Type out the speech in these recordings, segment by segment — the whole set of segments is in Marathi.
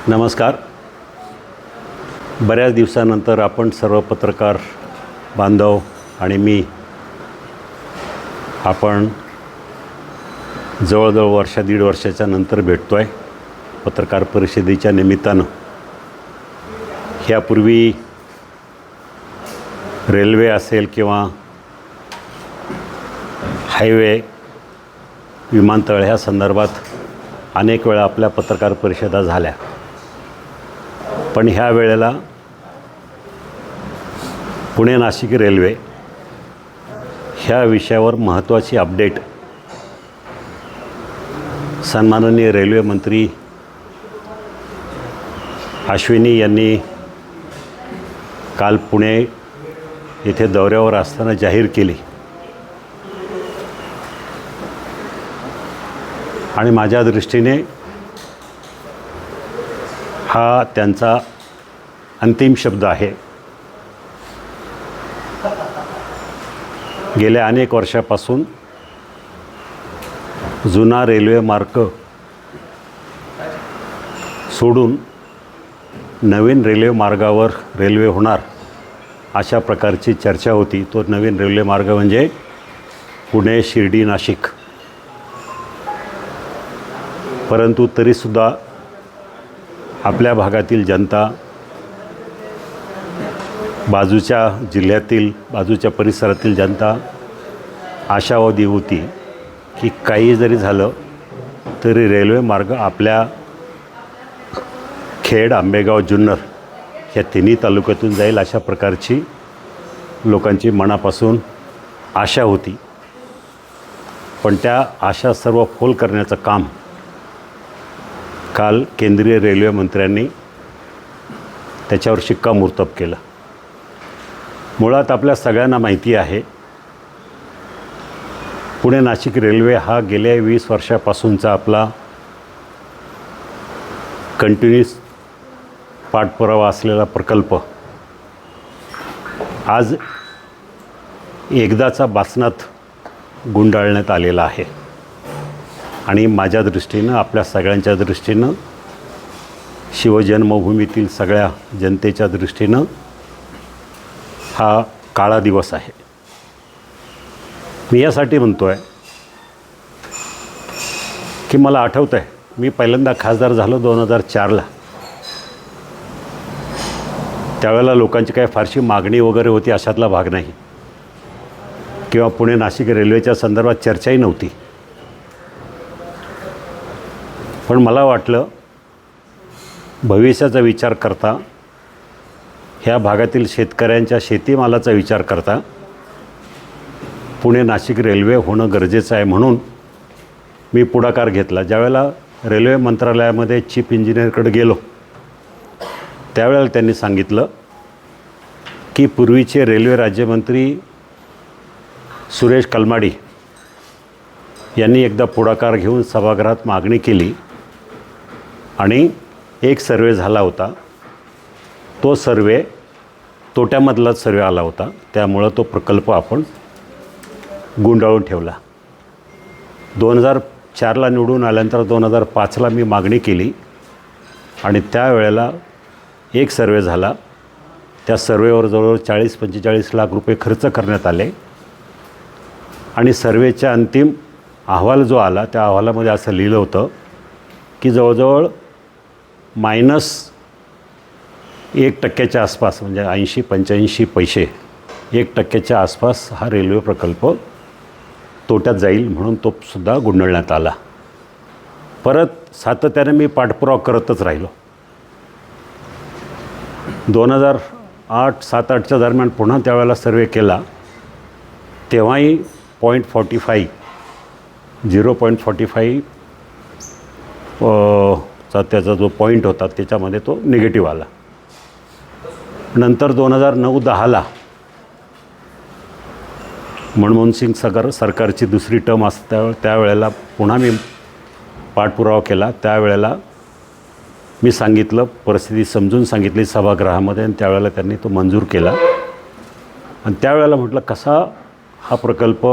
नमस्कार. बऱ्याच दिवसानंतर आपण सर्व पत्रकार बांधव आणि मी आपण जवळजवळ दीड वर्षाच्या नंतर भेटतो आहे पत्रकार परिषदेच्या निमित्तानं. ह्यापूर्वी रेल्वे असेल किंवा हायवे, विमानतळ ह्या संदर्भात अनेक वेळा आपल्या पत्रकार परिषदा झाल्या. पण ह्या वेळेला पुणे नाशिक रेल्वे ह्या विषयावर महत्त्वाची अपडेट सन्माननीय रेल्वे मंत्री अश्विनी यांनी काल पुणे येथे दौऱ्यावर असताना जाहीर केली. आणि माझ्या दृष्टीने हा त्यांचा अंतिम शब्द आहे. गेल्या अनेक वर्षापासून जुना रेल्वे मार्ग सोडून नवीन रेल्वे मार्गावर रेल्वे होणार अशा प्रकारची चर्चा होती. तो नवीन रेल्वे मार्ग म्हणजे पुणे शिर्डी नाशिक. परंतु तरीसुद्धा आपल्या भागातील जनता, बाजूच्या जिल्ह्यातील, बाजूच्या परिसरातील जनता आशावादी होती की काही जरी झालं तरी रेल्वे मार्ग आपल्या खेड, आंबेगाव, जुन्नर ह्या तिन्ही तालुक्यातून जाईल अशा प्रकारची लोकांची मनापासून आशा होती. पण त्या आशा सर्व फोल करण्याचं काम काल केंद्रीय रेल्वे मंत्र्यांनी त्याच्यावर शिक्कामोर्तब केलं. मुळात आपल्या सगळ्यांना माहिती आहे पुणे नाशिक रेल्वे हा गेल्या 20 वर्षापासूनचा आपला कंटिन्यूस पाठपुरावा असलेला प्रकल्प आज एकदाचा बासनात गुंडाळण्यात आलेला आहे. आणि माझ्या दृष्टीनं, आपल्या सगळ्यांच्या दृष्टीनं, शिवजन्मभूमीतील सगळ्या जनतेच्या दृष्टीनं हा काळा दिवस आहे. मी यासाठी म्हणतो आहे की मला आठवतं आहे मी पहिल्यांदा खासदार झालो 2004ला. त्यावेळेला लोकांची काही फारशी मागणी वगैरे होती अशातला भाग नाही, किंवा पुणे नाशिक रेल्वेच्या संदर्भात चर्चाही नव्हती. पण मला वाटलं भविष्याचा विचार करता, ह्या भागातील शेतकऱ्यांच्या शेतीमालाचा विचार करता पुणे नाशिक रेल्वे होणं गरजेचं आहे. म्हणून मी पुढाकार घेतला. ज्यावेळेला रेल्वे मंत्रालयामध्ये चीफ इंजिनियरकडे गेलो त्यावेळेला त्यांनी सांगितलं की पूर्वीचे रेल्वे राज्यमंत्री सुरेश कलमाडी यांनी एकदा पुढाकार घेऊन सभागृहात मागणी केली आणि एक सर्वे झाला होता. तो सर्वे तोट्यामधलाच सर्वे आला होता. त्यामुळं तो प्रकल्प आपण गुंडाळून ठेवला. 2004ला निवडून आल्यानंतर 2005ला मी मागणी केली आणि त्यावेळेला एक सर्वे झाला. त्या सर्वेवर जवळजवळ 40-45 लाख रुपये खर्च करण्यात आले. आणि सर्वेच्या अंतिम अहवाल जो आला त्या अहवालामध्ये असं लिहिलं होतं की जवळजवळ -1% आसपास, म्हणजे 80-85 पैसे, 1% आसपास हा रेल्वे प्रकल्प तोट्यात जाईल म्हणून तो सुद्धा गुंडाळण्यात आला. परत सातत्याने मी पाठपुरावा करतच राहिलो. 2007-8च्या दरम्यान पुन्हा त्यावेळेला सर्वे केला. तेव्हाही 0.45 चा त्याचा जो पॉईंट होता त्याच्यामध्ये तो निगेटिव्ह आला. नंतर 2009-10ला मनमोहन सिंग सरकारची दुसरी टर्म असते त्यावेळेला पुन्हा मी पाठपुरावा केला. त्यावेळेला मी सांगितलं, परिस्थिती समजून सांगितली सभागृहामध्ये आणि त्यावेळेला त्यांनी तो मंजूर केला. आणि त्यावेळेला म्हटलं कसा हा प्रकल्प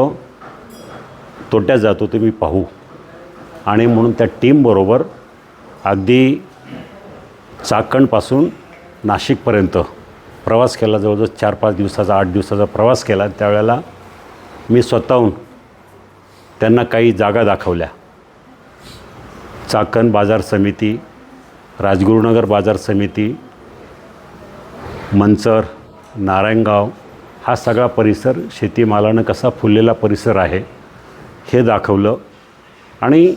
तोट्यात जातो ते मी पाहू. आणि म्हणून त्या टीमबरोबर अगदी चाकणपासून नाशिकपर्यंत प्रवास केला, जवळजवळ 4-5 दिवसाचा 8 दिवसाचा प्रवास केला. त्यावेळेला मी स्वतःहून त्यांना काही जागा दाखवल्या. चाकण बाजार समिती, राजगुरुनगर बाजार समिती, मंचर, नारायणगाव हा सगळा परिसर शेतीमालानं कसा फुललेला परिसर आहे हे दाखवलं. आणि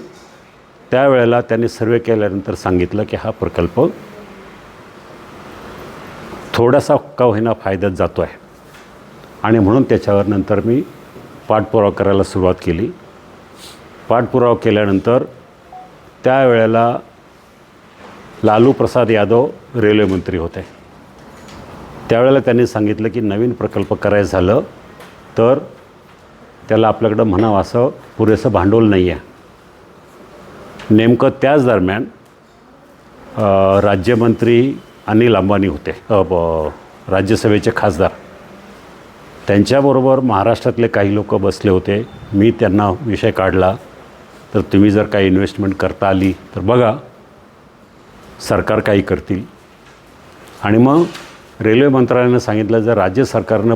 त्यावेळेला त्यांनी सर्वे केल्यानंतर सांगितलं की हा प्रकल्प थोडासा का होईना फायद्यात जातो आहे. आणि म्हणून त्याच्यावर नंतर मी पाठपुरावा करायला सुरुवात केली. पाठपुरावा केल्यानंतर त्यावेळेला लालू प्रसाद यादव रेल्वे मंत्री होते. त्यावेळेला त्यांनी सांगितलं की नवीन प्रकल्प करायचं झालं तर त्याला आपल्याकडं म्हणावं असं पुरेसं भांडवल नाही आहे. नेमकं त्याच दरम्यान राज्यमंत्री अनिल अंबानी होते, राज्यसभेचे खासदार. त्यांच्याबरोबर महाराष्ट्रातले काही लोक बसले होते. मी त्यांना विषय काढला, तर तुम्ही जर काही इन्व्हेस्टमेंट करता आली तर बघा, सरकार काही करतील. आणि मग रेल्वे मंत्रालयानं सांगितलं जर राज्य सरकारनं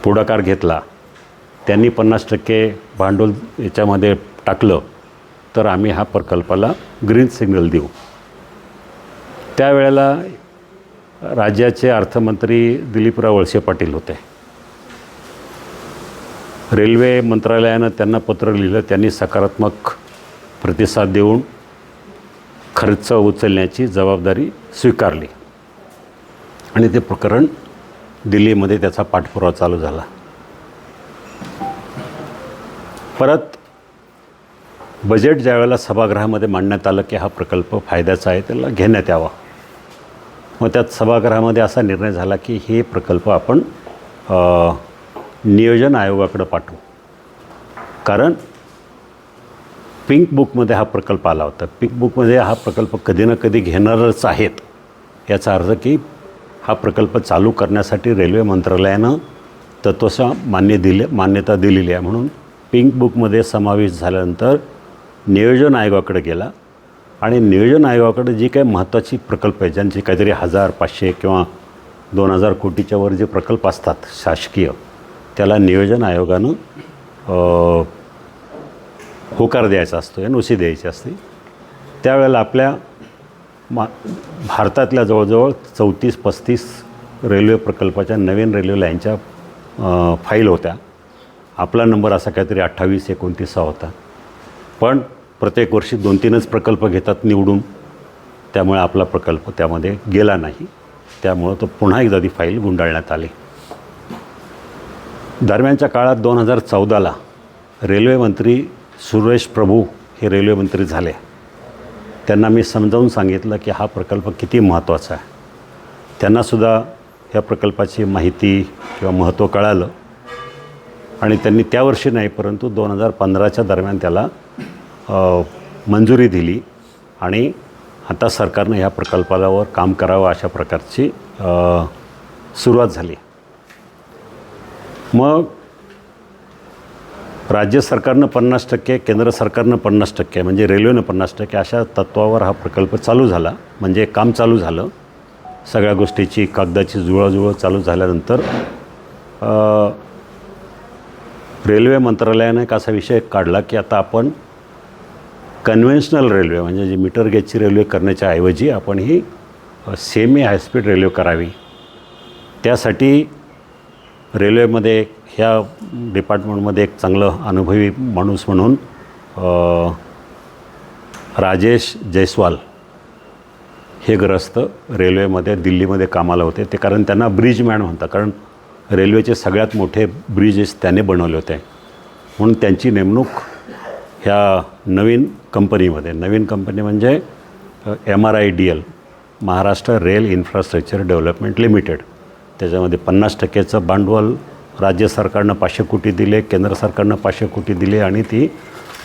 पुढाकार घेतला, त्यांनी 50% भांडवल याच्यामध्ये टाकलं तर आम्ही हा प्रकल्पाला ग्रीन सिग्नल देऊ. त्यावेळेला राज्याचे अर्थमंत्री दिलीपराव वळसे पाटील होते. रेल्वे मंत्रालयानं त्यांना पत्र लिहिलं. त्यांनी सकारात्मक प्रतिसाद देऊन खर्च उचलण्याची जबाबदारी स्वीकारली आणि ते प्रकरण दिल्लीमध्ये त्याचा पाठपुरावा चालू झाला. परत बजेट ज्यावेळेला सभागृहामध्ये मांडण्यात आलं की हा प्रकल्प फायद्याचा आहे, त्याला घेण्यात यावा. मग त्यात सभागृहामध्ये असा निर्णय झाला की हे प्रकल्प आपण नियोजन आयोगाकडे पाठवू. कारण पिंक बुकमध्ये हा प्रकल्प आला होता. पिंक बुकमध्ये हा प्रकल्प कधी ना कधी घेणारच आहेत, याचा अर्थ की हा प्रकल्प चालू करण्यासाठी रेल्वे मंत्रालयानं तत्वशः मान्यता दिलेली आहे. म्हणून पिंक बुकमध्ये समावेश झाल्यानंतर नियोजन आयोगाकडे गेला आणि नियोजन आयोगाकडे जी काही महत्त्वाची प्रकल्प आहेत, ज्यांचे काहीतरी 1000, 500 किंवा 2000 कोटीच्या वर जे प्रकल्प असतात शासकीय, त्याला नियोजन आयोगानं होकार द्यायचा असतो, NOC द्यायची असते. त्यावेळेला आपल्या भारतातल्या जवळजवळ 34-35 रेल्वे प्रकल्पाच्या नवीन रेल्वे लाईनच्या फाईल होत्या. आपला नंबर असा काहीतरी 28-29 होता. पण प्रत्येक वर्षी 2-3च प्रकल्प घेतात निवडून, त्यामुळे आपला प्रकल्प त्यामध्ये गेला नाही. त्यामुळं तो पुन्हा एकदा ती फाईल गुंडाळण्यात आली. दरम्यानच्या काळात 2014ला रेल्वे मंत्री सुरेश प्रभू हे रेल्वे मंत्री झाले. त्यांना मी समजावून सांगितलं की हा प्रकल्प किती महत्त्वाचा आहे. त्यांनासुद्धा ह्या प्रकल्पाची माहिती किंवा महत्त्व कळालं आणि त्यांनी त्या वर्षी नाही, परंतु 2015च्या दरम्यान त्याला मंजुरी दिली आणि आता सरकारनं ह्या प्रकल्पावर काम करावं अशा प्रकारची सुरुवात झाली. मग राज्य सरकारनं 50%, केंद्र सरकारनं 50%, म्हणजे रेल्वेनं 50% अशा तत्त्वावर हा प्रकल्प चालू झाला. म्हणजे काम चालू झालं. सगळ्या गोष्टीची कागदाची जुळवाजुळव चालू झाल्यानंतर रेल्वे मंत्रालयानं एक असा विषय काढला की आता आपण कन्व्हेन्शनल रेल्वे म्हणजे जी मीटर गेजची रेल्वे करण्याच्या ऐवजी आपण ही सेमी हायस्पीड रेल्वे करावी. त्यासाठी रेल्वेमध्ये ह्या डिपार्टमेंटमध्ये एक चांगलं अनुभवी माणूस म्हणून राजेश जयस्वाल हे ग्रस्त रेल्वेमध्ये दिल्लीमध्ये कामाला होते. ते कारण त्यांना ब्रिजमॅन म्हणतात, कारण रेल्वेचे सगळ्यात मोठे ब्रिजेस त्याने बनवले होते. म्हणून त्यांची नेमणूक ह्या नवीन कंपनीमध्ये, नवीन कंपनी म्हणजे MRIDL, Maharashtra rail infrastructure development limited. त्याच्यामध्ये 50%चं भांडवल राज्य सरकारनं 500 कोटी दिले, केंद्र सरकारनं 500 कोटी दिले आणि ती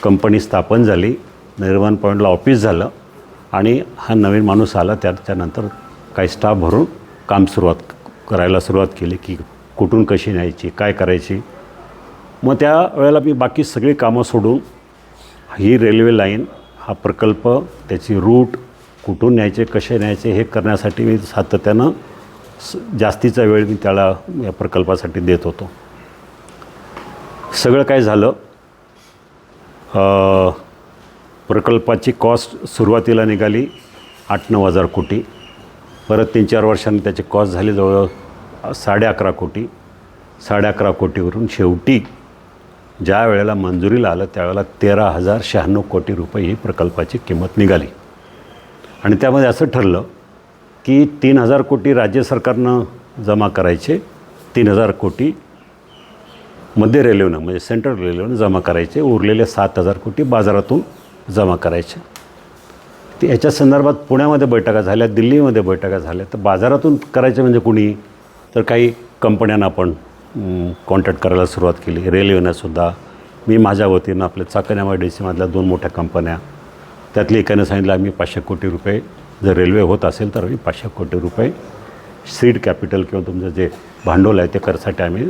कंपनी स्थापन झाली. निर्माण पॉईंटला ऑफिस झालं आणि हा नवीन माणूस आला. त्याच्यानंतर काही स्टाफ भरून काम करायला सुरुवात केली की कुठून कशी न्यायची, काय करायची. मग त्या वेळेला मी बाकी सगळी कामं सोडून ही रेल्वे लाईन, हा प्रकल्प, त्याची रूट, कुठून न्यायचे, कसे न्यायचे हे करण्यासाठी मी सातत्यानं जास्तीचा वेळ मी त्याला या प्रकल्पासाठी देत होतो. सगळं काय झालं, प्रकल्पाची कॉस्ट सुरुवातीला निघाली 8-9 हजार कोटी. परत 3-4 वर्षांनी त्याची कॉस्ट झाली जवळ 11.5 कोटी. 11.5 कोटीवरून शेवटी ज्या वेळेला मंजुरीला आलं त्यावेळेला 13,096 कोटी रुपये ही प्रकल्पाची किंमत निघाली. आणि त्यामध्ये असं ठरलं की 3,000 कोटी राज्य सरकारनं जमा करायचे, 3,000 कोटी मध्य रेल्वेनं म्हणजे सेंट्रल रेल्वेनं जमा करायचे, उरलेले 7,000 कोटी बाजारातून जमा करायचे. ते याच्या संदर्भात पुण्यामध्ये बैठका झाल्या, दिल्लीमध्ये बैठका झाल्या. तर बाजारातून करायचे म्हणजे कुणी, तर काही कंपन्यांना आपण कॉन्टॅक्ट करायला सुरुवात केली. रेल्वेनंसुद्धा मी माझ्या वतीनं आपल्या चाकण MIDC मधल्या 2 मोठ्या कंपन्या, त्यातली एकाने सांगितलं आम्ही 500 कोटी रुपये, जर रेल्वे होत असेल तर आम्ही 500 कोटी रुपये सीड कॅपिटल किंवा तुमचं जे भांडवल आहे ते करण्यासाठी आम्ही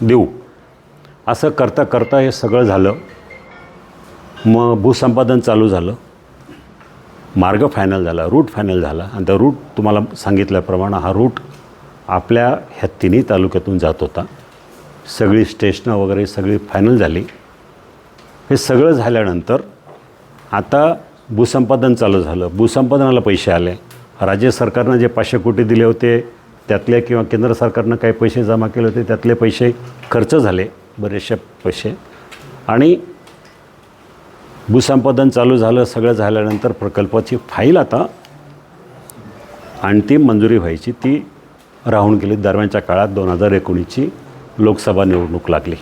देऊ. असं करता करता हे सगळं झालं. मग भूसंपादन चालू झालं, मार्ग फायनल झाला, रूट फायनल झाला. आणि त्या रूट तुम्हाला सांगितल्याप्रमाणे हा रूट आपल्या ह्या तिन्ही तालुक्यातून जात होता. सगळी स्टेशनं वगैरे सगळी फायनल झाली. हे सगळं झाल्यानंतर आता भूसंपादन चालू झालं. भूसंपादनाला पैसे आले. राज्य सरकारनं जे 500 कोटी दिले होते त्यातले किंवा केंद्र सरकारनं काही पैसे जमा केले होते त्यातले पैसे खर्च झाले, बरेचसे पैसे. आणि भूसंपादन चालू झालं. सगळं झाल्यानंतर प्रकल्पाची फाईल आता अंतिम मंजुरी व्हायची ती राहून गेली. दरम्यानच्या काळात 2019ची लोकसभा निवडणूक लागली.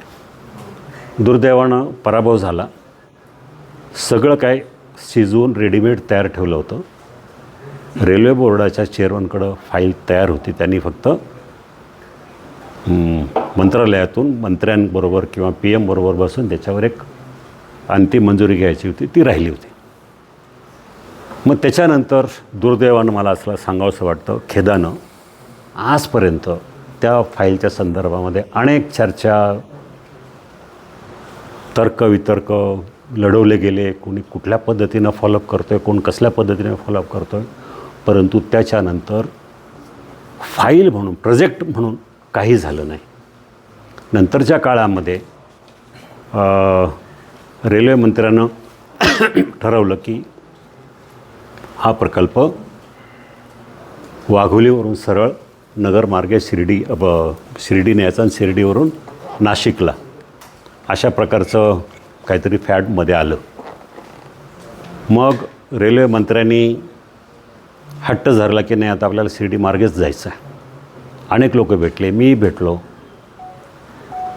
दुर्दैवानं पराभव झाला. सगळं काय शिजवून रेडीमेड तयार ठेवलं होतं. रेल्वे बोर्डाच्या चेअरमनकडं फाईल तयार होती. त्यांनी फक्त मंत्रालयातून मंत्र्यांबरोबर किंवा PM बरोबर बसून त्याच्यावर एक अंतिम मंजुरी घ्यायची होती, ती राहिली होती. मग त्याच्यानंतर दुर्दैवानं मला असं सांगावंसं वाटतं, खेदानं आजपर्यंत त्या फाईलच्या संदर्भामध्ये अनेक चर्चा, तर्कवितर्क लढवले गेले. कोणी कुठल्या पद्धतीनं फॉलोअप करतो आहे, कोण कसल्या पद्धतीने फॉलोअप करतो आहे. परंतु त्याच्यानंतर फाईल म्हणून, प्रोजेक्ट म्हणून काही झालं नाही. नंतरच्या काळामध्ये रेल्वे मंत्र्यानं ठरवलं की हा प्रकल्प वाघोलीवरून सरळ नगरमार्गे शिर्डी न्यायचा आणि शिर्डीवरून नाशिकला, अशा प्रकारचं काहीतरी फॅडमध्ये आलं. मग रेल्वे मंत्र्यांनी हट्ट धरला की नाही आता आपल्याला शिर्डी मार्गेच जायचं आहे. अनेक लोक भेटले, मी भेटलो.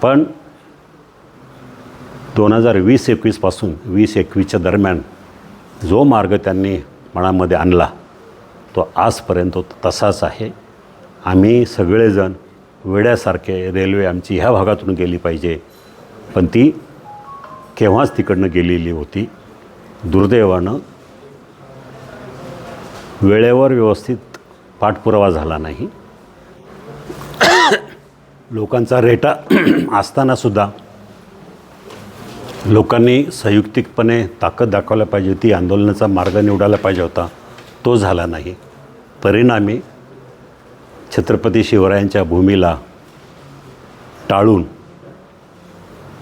पण 2020-21 पासून 20-21च्या दरम्यान जो मार्ग त्यांनी मनामध्ये आणला तो आजपर्यंत तसाच आहे. आम्ही सगळेजण वेड्यासारखे रेल्वे आमची ह्या भागातून गेली पाहिजे, पण ती केव्हाच तिकडनं गेलेली होती. दुर्दैवानं वेळेवर व्यवस्थित पाठपुरावा झाला नाही. लोकांचा रेटा असतानासुद्धा लोकांनी संयुक्तिकपणे ताकद दाखवायला पाहिजे होती, आंदोलनाचा मार्ग निवडायला पाहिजे होता, तो झाला नाही. परिणामी छत्रपती शिवरायांच्या भूमीला टाळून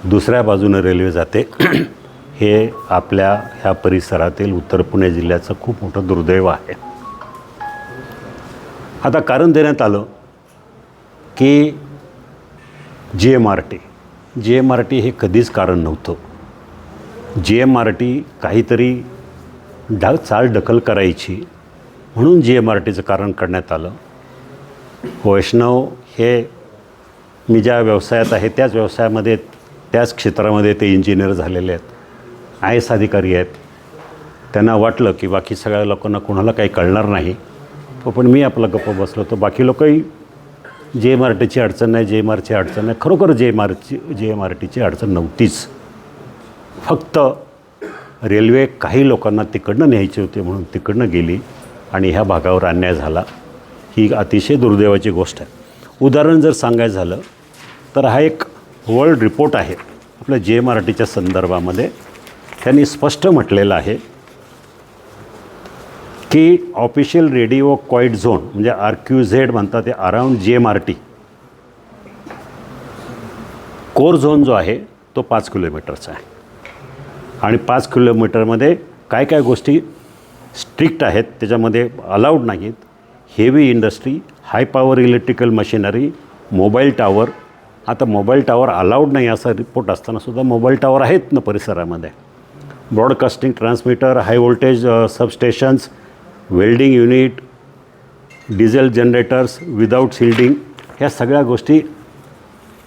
दुसऱ्या बाजूनं रेल्वे जाते हे आपल्या ह्या परिसरातील उत्तर पुणे जिल्ह्याचं खूप मोठं दुर्दैव आहे. आता कारण देण्यात आलं की GMRT हे कधीच कारण नव्हतं. GMRT काहीतरी चालढकल करायची म्हणून GMRTचं कारण करण्यात आलं. वैष्णव हे मी ज्या व्यवसायात आहे त्याच व्यवसायामध्ये, त्याच क्षेत्रामध्ये ते इंजिनियर झालेले आहेत, IAS अधिकारी आहेत. त्यांना वाटलं की बाकी सगळ्या लोकांना कोणाला काही कळणार नाही, पण मी आपला गप्प बसलो तर बाकी लोकही GMRTची अडचण नाही, GMRTची अडचण नाही. खरोखर GMRTची अडचण नव्हतीच. फक्त रेल्वे काही लोकांना तिकडनं न्यायची होती म्हणून तिकडनं गेली आणि ह्या भागावर अन्याय झाला. ही अतिशय दुर्दैवाची गोष्ट आहे. उदाहरण जर सांगायचं झालं तर हा एक वर्ल्ड रिपोर्ट आहे आपल्या GMRTच्या संदर्भामध्ये. त्यांनी स्पष्ट म्हटलेलं आहे की ऑफिशियल रेडिओ क्वाईट झोन म्हणजे RQZ म्हणतात ते अराउंड GMRT कोर झोन जो आहे तो 5 किलोमीटरचा आहे आणि 5 किलोमीटरमध्ये काय काय गोष्टी स्ट्रिक्ट आहेत त्याच्यामध्ये अलाउड नाहीत. Heavy industry, high power electrical machinery, mobile tower. आता मोबाईल टावर अलाउड नाही असा रिपोर्ट असतानासुद्धा मोबाईल टावर आहेत ना परिसरामध्ये. Broadcasting transmitter, high voltage substations, welding unit, diesel generators without shielding, ह्या सगळ्या गोष्टी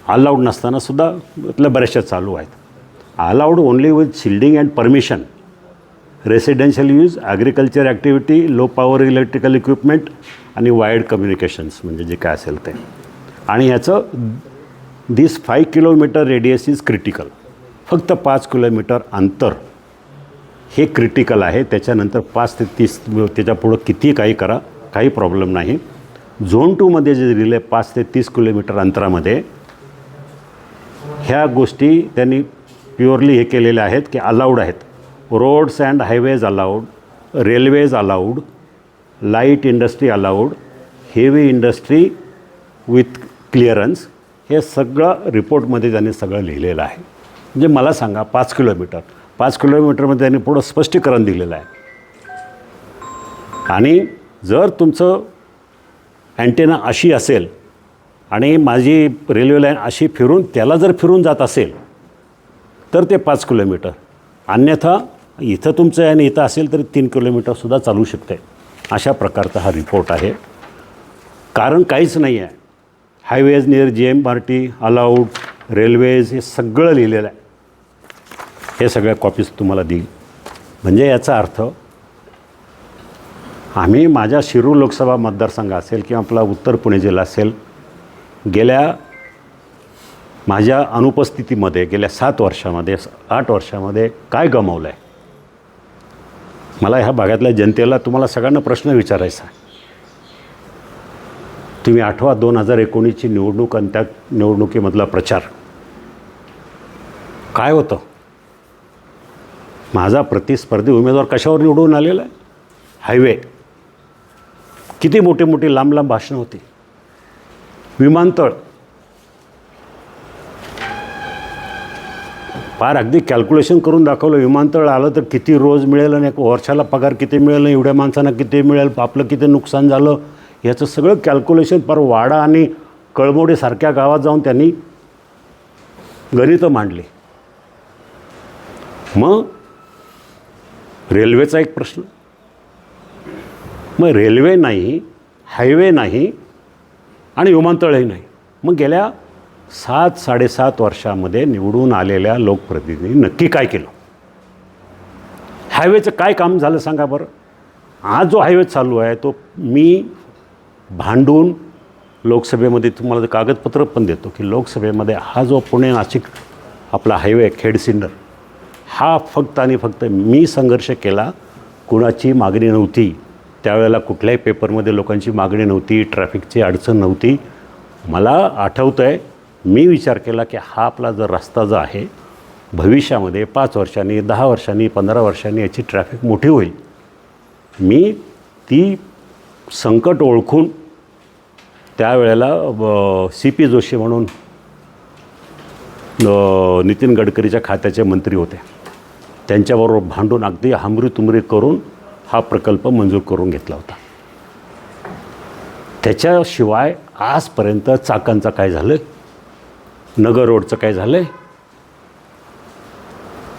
अलाउड नसतानासुद्धा त्यातल्या बऱ्याचशा चालू आहेत. Allowed only with shielding and permission, residential use, agriculture activity, low power electrical equipment आणि वायर्ड कम्युनिकेशन्स म्हणजे जे काय असेल ते. आणि ह्याचं दिस 5 किलोमीटर रेडियस इज क्रिटिकल. फक्त 5 किलोमीटर अंतर हे क्रिटिकल आहे. त्याच्यानंतर 5 ते 30 त्याच्यापुढं किती काही करा, काही प्रॉब्लेम नाही. झोन 2मध्ये जे दिले 5 ते 30 किलोमीटर अंतरामध्ये ह्या गोष्टी त्यांनी प्युअरली हे केलेल्या आहेत की अलाउड आहेत. Roads and highways allowed, railways allowed, light industry allowed, heavy industry with clearance, हे सगळं रिपोर्टमध्ये त्यांनी सगळं लिहिलेलं आहे. म्हणजे मला सांगा 5 किलोमीटरमध्ये त्यांनी पुढं स्पष्टीकरण दिलेलं आहे. आणि जर तुमचं अँटेना अशी असेल आणि माझी रेल्वे लाईन अशी फिरून त्याला जर फिरून जात असेल तर ते 5 किलोमीटर. अन्यथा इथं तुमचं आणि इथं असेल तरी 3 किलोमीटरसुद्धा चालू शकते. अशा प्रकारचा हा रिपोर्ट आहे. कारण काहीच नाही आहे. Highways near GMRT allowed, railways, हे सगळं लिहिलेलं आहे. हे सगळ्या कॉपीज तुम्हाला देईल. म्हणजे याचा अर्थ आम्ही माझ्या शिरूर लोकसभा मतदारसंघ असेल किंवा आपला उत्तर पुणे जिल्हा असेल, गेल्या माझ्या अनुपस्थितीमध्ये गेल्या 7 वर्षामध्ये 8 वर्षामध्ये काय गमावलं आहे. मला ह्या भागातल्या जनतेला तुम्हाला सगळ्यांना प्रश्न विचारायचा आहे. तुम्ही आठवा 2019ची निवडणूक आणि त्या निवडणुकीमधला प्रचार काय होतं. माझा प्रतिस्पर्धी उमेदवार कशावर निवडून आलेला आहे. हायवे, किती मोठी मोठी लांब लांब भाषणं होती. विमानतळ, फार अगदी कॅल्क्युलेशन करून दाखवलं. विमानतळ आलं तर किती रोज मिळेल आणि वर्षाला पगार किती मिळेल, एवढ्या माणसांना किती मिळेल, आपलं किती नुकसान झालं, याचं सगळं कॅल्क्युलेशन फार वाडा आणि कळमोडीसारख्या गावात जाऊन त्यांनी गणितं मांडली. मग रेल्वेचा एक प्रश्न, मग रेल्वे नाही, हायवे नाही आणि विमानतळही नाही. मग गेल्या 7-7.5 वर्षामध्ये निवडून आलेल्या लोकप्रतिनिधी नक्की काय केलं. हायवेचं काय काम झालं सांगा बरं. आज जो हायवे चालू आहे तो मी भांडून लोकसभेमध्ये तुम्हाला कागदपत्र पण देतो की लोकसभेमध्ये हा जो पुणे नाशिक आपला हायवे खेडसिन्नर, हा फक्त आणि फक्त मी संघर्ष केला. कुणाची मागणी नव्हती त्यावेळेला, कुठल्याही पेपरमध्ये लोकांची मागणी नव्हती, ट्रॅफिकची अडचण नव्हती. मला आठवतं आहे मी विचार केला की हा आपला जर रस्ता जो आहे भविष्यामध्ये 5 वर्षांनी, 10 वर्षांनी, 15 वर्षांनी याची ट्रॅफिक मोठी होईल. मी ती संकट ओळखून त्यावेळेला CP जोशी म्हणून नितीन गडकरीच्या खात्याचे मंत्री होते, त्यांच्याबरोबर भांडून अगदी हमरी-तुमरी करून हा प्रकल्प मंजूर करून घेतला होता. त्याच्याशिवाय आजपर्यंत चाकणचं काय झालं, नगर रोडचं काय झालं आहे,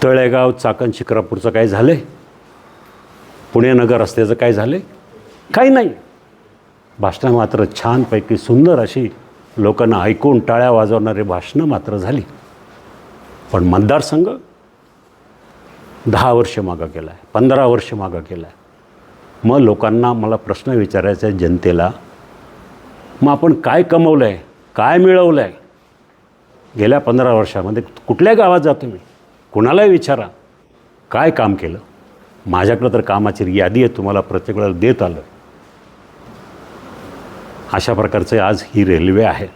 तळेगाव चाकण शिक्रापूरचं काय झालं आहे, पुणे नगर रस्त्याचं काय झालं आहे, काही नाही. भाषणं मात्र छानपैकी सुंदर अशी लोकांना ऐकून टाळ्या वाजवणारी भाषणं मात्र झाली. पण मतदारसंघ 10 वर्ष मागं गेला आहे, 15 वर्ष मागं गेला आहे. मग लोकांना मला प्रश्न विचारायचा आहे जनतेला, मग आपण काय कमवलं आहे, काय मिळवलं आहे गेल्या 15 वर्षामध्ये. कुठल्या गावात जातो मी, कुणालाही विचारा काय काम केलं. माझ्याकडं तर कामाची यादी आहे, तुम्हाला प्रत्येक वेळेला देत आलं. अशा प्रकारचे आज ही रेल्वे आहे.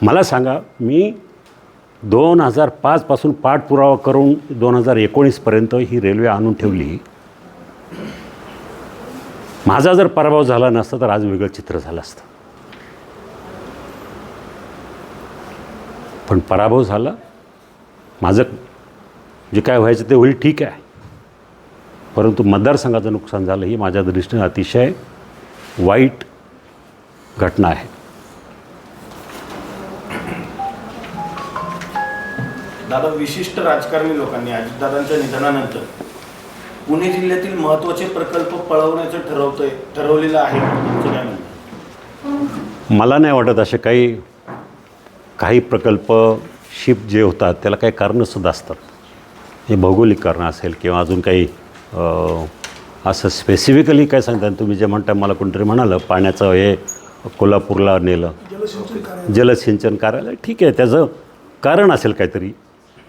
मला सांगा, मी 2005 पासून पाठपुरावा करून 2019 पर्यंत ही रेल्वे आणून ठेवली. माझा जर पराभव झाला नसता तर आज वेगळं चित्र झालं असतं. पण पराभव झाला, माझं जे काय व्हायचं ते होईल, ठीक आहे. परंतु मतदारसंघाचं नुकसान झालं ही माझ्या दृष्टीने अतिशय वाईट घटना आहे. दादा, विशिष्ट राजकारणी लोकांनी अजितदादांच्या निधनानंतर पुणे जिल्ह्यातील महत्त्वाचे प्रकल्प पळवण्याचं ठरवलेलं आहे. तुमचं काय म्हणणं? मला नाही वाटत असे काही प्रकल्प शिफ्ट जे होतात त्याला काही कारणंसुद्धा असतात. हे भौगोलिक कारणं असेल किंवा अजून काही असं स्पेसिफिकली काय सांगता. तुम्ही जे म्हणता, मला कोणतरी म्हणालं पाण्याचं हे कोल्हापूरला नेलं, जलसिंचन कार्यालय, ठीक आहे, त्याचं कारण असेल काहीतरी.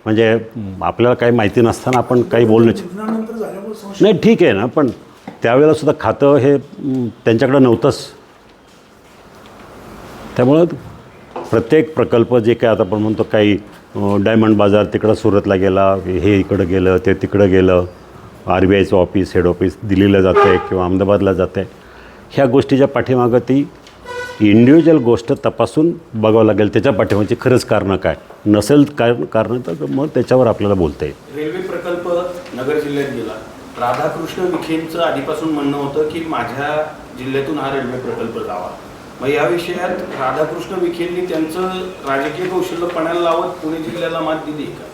म्हणजे आपल्याला काही माहिती नसताना आपण काही बोलणं नाही, ठीक आहे ना, पण त्यावेळेलासुद्धा खातं हे त्यांच्याकडं नव्हतंच. त्यामुळं प्रत्येक प्रकल्प जे काय आता आपण म्हणतो, काही डायमंड बाजार तिकडं सुरतला गेला, हे इकडं गेलं, ते तिकडं गेलं, RBIचं ऑफिस, हेड ऑफिस दिल्लीला जातं आहे किंवा अहमदाबादला जातं आहे. ह्या गोष्टीच्या पाठीमागं ती इंडिव्हिज्युअल गोष्ट तपासून बघावं लागेल. त्याच्या पाठीमागची खरंच कारणं काय नसेल, कारण तर मग त्याच्यावर आपल्याला बोलता येईल. रेल्वे प्रकल्प नगर जिल्ह्यात गेला. राधाकृष्ण विखेंचं आधीपासून म्हणणं होतं की माझ्या जिल्ह्यातून हा रेल्वे प्रकल्प जावा. मग या विषयात राधाकृष्ण विखेंनी त्यांचं राजकीय कौशल्य पणाला लावत पुणे जिल्ह्याला मात दिली का?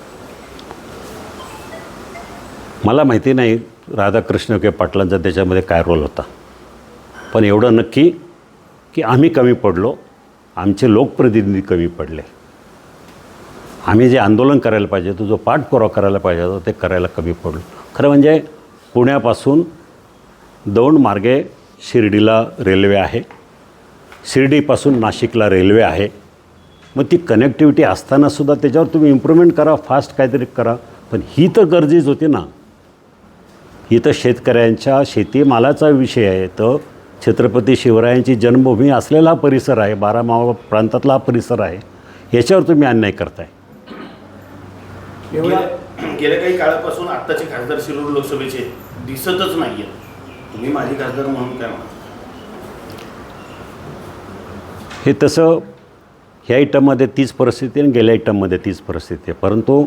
मला माहिती नाही राधाकृष्ण विखे पाटलांचा त्याच्यामध्ये काय रोल होता. पण एवढं नक्की की आम्ही कमी पडलो, आमचे लोकप्रतिनिधी कमी पडले. आम्ही जे आंदोलन करायला पाहिजे होतं, जो पाठपुरावा करायला पाहिजे होता, ते करायला कमी पडलो. खरं म्हणजे पुण्यापासून 2 मार्गे शिर्डीला रेल्वे आहे, शिर्डीपासून नाशिकला रेल्वे आहे. मग ती कनेक्टिव्हिटी असतानासुद्धा त्याच्यावर तुम्ही इम्प्रूव्हमेंट करा, फास्ट काहीतरी करा. पण ही तर गरजेच होती ना. ही तर शेतकऱ्यांच्या शेतीमालाचा विषय आहे. तर छत्रपती शिवरायांची जन्मभूमी असलेला हा परिसर आहे, बारामावा प्रांतातला हा परिसर आहे. याच्यावर तुम्ही अन्याय करताय. गेल्या काही काळापासून आत्ताचे खासदार शिरूर लोकसभेचे दिसतच नाही आहेत. तुम्ही माझी खासदार म्हणून काय म्हणता? हे तसं ह्या आयटममध्ये तीच परिस्थिती आणि गेल्या आयटममध्ये तीच परिस्थिती आहे. परंतु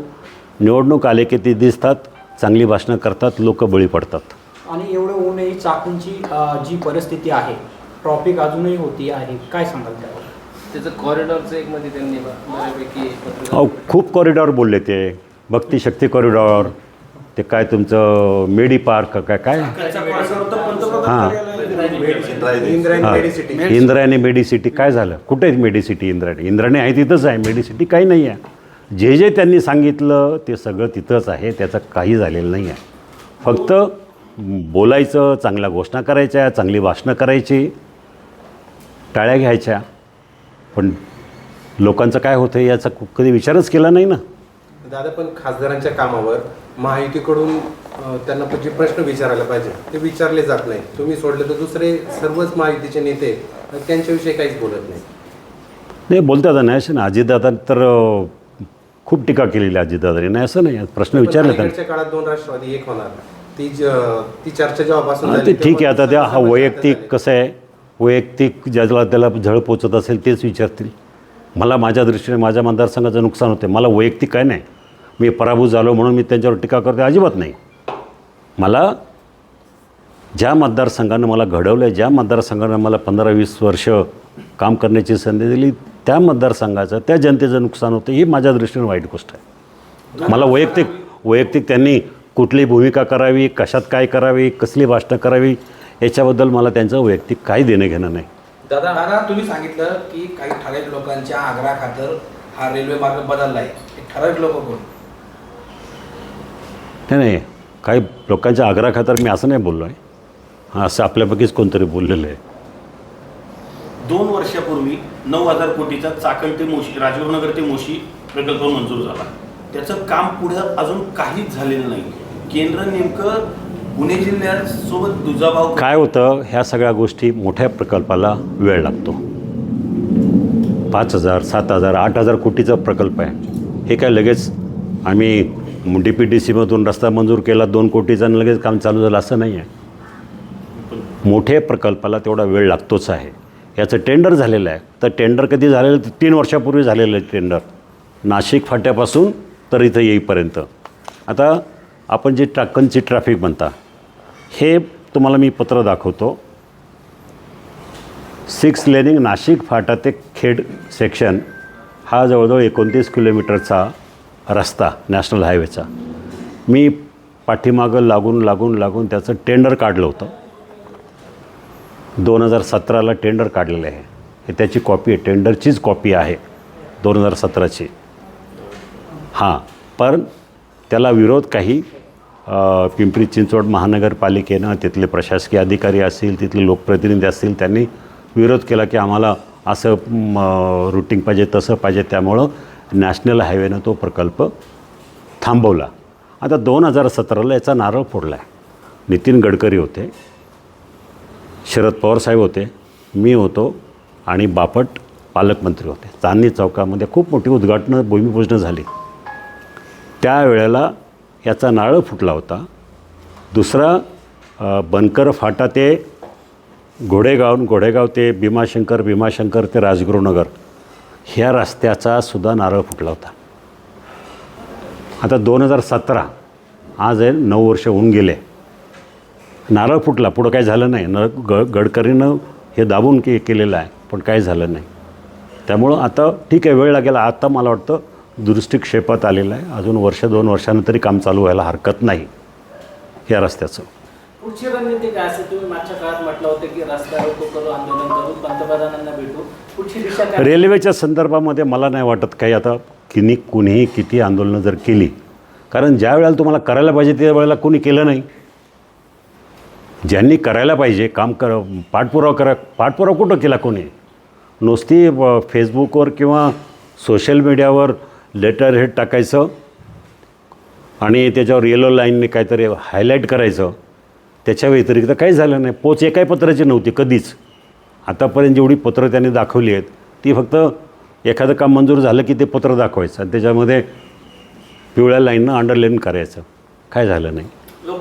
निवडणूक आले की ती दिसतात, चांगली भाषणं करतात, लोक बळी पडतात. आणि एवढं ऊनही चाकूंची जी परिस्थिती आहे, ट्रॉफिक अजूनही होती आहे, काय सांगाल त्यावर? त्याचं कॉरिडॉरचं एक मध्ये त्यांनी बऱ्यापैकी खूप कॉरिडॉर बोलले ते. भक्ती शक्ती कॉरिडॉर, ते काय तुमचं मेडी पार्क काय हां इंद्रायणी मेडिसिटी काय झालं? कुठे आहे मेडिसिटी? इंद्रायणी आहे तिथंच आहे, मेडिसिटी काही नाही आहे. जे त्यांनी सांगितलं ते सगळं तिथंच आहे, त्याचं काही झालेलं नाही आहे. फक्त बोलायचं, चांगल्या घोषणा करायच्या, चांगली भाषणं करायची, टाळ्या घ्यायच्या. पण लोकांचं काय होतं याचा कधी विचारच केला नाही ना. दादा, पण खासदारांच्या कामावर महायुतीकडून त्यांना जे प्रश्न विचारायला पाहिजे ते विचारले जात नाही. तुम्ही सोडले तर दुसरे सर्वच महायुतीचे नेते त्यांच्याविषयी काहीच बोलत नाही. बोलतात नाही असं ना. अजितदादा तर खूप टीका केलेली अजितदादांनी, नाही असं नाही. प्रश्न विचारले त्यांच्या काळात 2 राष्ट्रवादी एक होणार, ती चर्चा जेव्हापासून ते ठीक आहे. आता त्या हा वैयक्तिक कसं आहे, वैयक्तिक ज्याला त्याला झळ पोचत असेल तेच विचारतील. मला माझ्या दृष्टीने माझ्या मतदारसंघाचं नुकसान होते, मला वैयक्तिक काय नाही. मी पराभूत झालो म्हणून मी त्यांच्यावर टीका करते, अजिबात नाही. मला ज्या मतदारसंघानं मला घडवलं आहे, ज्या मतदारसंघानं मला 15-20 वर्ष काम करण्याची संधी दिली, त्या मतदारसंघाचं, त्या जनतेचं नुकसान होतं, ही माझ्या दृष्टीने वाईट गोष्ट आहे. मला वैयक्तिक त्यांनी कुठली भूमिका करावी, कशात काय करावी, कसली भाषणं करावी, याच्याबद्दल मला त्यांचं वैयक्तिक काही देणं घेणं नाही. दादा, तुम्ही सांगितलं की काही ठराविक लोकांच्या आग्रहाखातर हा रेल्वे मार्ग बदलला आहे. ठराविक लोक कोण? नाही, काही लोकांच्या आग्रहाखातर मी असं नाही बोललो आहे. असं आपल्यापैकीच कोणतरी बोललेलं आहे. 2 वर्षापूर्वी 9,000 कोटीचा चाकण ते मोशी, राजगुरुनगर ते मोशी प्रकल्प मंजूर झाला. त्याचं काम पुढं अजून काहीच झालेलं नाही. केंद्र नेमकं पुणे जिल्ह्यासोबत दुजाभाव काय होतं, ह्या सगळ्या गोष्टी मोठ्या प्रकल्पाला वेळ लागतो. 5,000, 7,000, 8,000 कोटीचा प्रकल्प आहे. हे काय लगेच आम्ही DPTCमधून रस्ता मंजूर केला 2 कोटीचा आणि लगेच काम चालू झालं असं नाही आहे. मोठ्या प्रकल्पाला तेवढा वेळ लागतोच आहे. याचं टेंडर झालेलं आहे. तर टेंडर कधी झालेलं, 3 वर्षापूर्वी झालेलं आहे टेंडर, नाशिक फाट्यापासून तर इथं येईपर्यंत. आता आपण जे चाकणची ट्रॅफिक म्हणता, हे तुम्हाला मी पत्र दाखवतो. 6 लेनिंग नाशिक फाटा ते खेड सेक्शन हा जवळजवळ 29 किलोमीटरचा रस्ता नॅशनल हायवेचा. मी पाठीमागं लागून त्याचं टेंडर काढलं होतं. 2017ला टेंडर काढलेलं आहे. हे त्याची कॉपी आहे, टेंडरचीच कॉपी आहे 2017ची. हां, पण त्याला विरोध काही पिंपरी चिंचवड महानगरपालिकेनं, तिथले प्रशासकीय अधिकारी असतील, तिथले लोकप्रतिनिधी असतील, त्यांनी विरोध केला की आम्हाला असं रूटिंग पाहिजे, तसं पाहिजे. त्यामुळं नॅशनल हायवेनं तो प्रकल्प थांबवला. आता 2017ला याचा नारळ फोडला आहे. नितीन गडकरी होते, शरद पवार साहेब होते, मी होतो आणि बापट पालकमंत्री होते. चांदणी चौकामध्ये खूप मोठी उद्घाटनं, भूमिपूजनं झाली. त्यावेळेला याचा नारळ फुटला होता. दुसरा बनकर फाटा ते घोडेगाव ते भीमाशंकर ते राजगुरुनगर ह्या रस्त्याचा सुद्धा नारळ फुटला होता. आता 2017 आज आहे, 9 वर्ष होऊन गेले. नारळ फुटला, पुढं काही झालं नाही. गडकरीनं हे दाबून केलेलं आहे, पण काही झालं नाही. त्यामुळं आता ठीक आहे, वेळ लागेल. आता मला वाटतं दुरुस्तीक्षेपात आलेलं आहे. अजून 1-2 वर्षानं तरी काम चालू व्हायला हरकत नाही या रस्त्याचं. पुढची रणनीती काय असेल? तुम्ही मागच्या काळात म्हटलं होतं की रस्ता रोको करू, आंदोलन करू, पंतप्रधानांना भेटू. पुढची दिशा काय? रेल्वेच्या संदर्भामध्ये मला नाही वाटत काही आता कुणीही किती आंदोलनं जर केली, कारण ज्या वेळेला तुम्हाला करायला पाहिजे त्या वेळेला कोणी केलं नाही. ज्यांनी करायला पाहिजे काम पाठपुरावा कुठं केला कोणी? नुसती फेसबुकवर किंवा सोशल मीडियावर लेटर हेड टाकायचं आणि त्याच्यावर येलो लाईनने काहीतरी हायलाईट करायचं. त्याच्या व्यतिरिक्त काही झालं नाही. पोच एकाही पत्राची नव्हती कधीच. आतापर्यंत जेवढी पत्रं त्यांनी दाखवली आहेत ती फक्त एखादं काम मंजूर झालं की ते पत्र दाखवायचं आणि त्याच्यामध्ये पिवळ्या लाईननं अंडरलाईन करायचं. काय झालं नाही.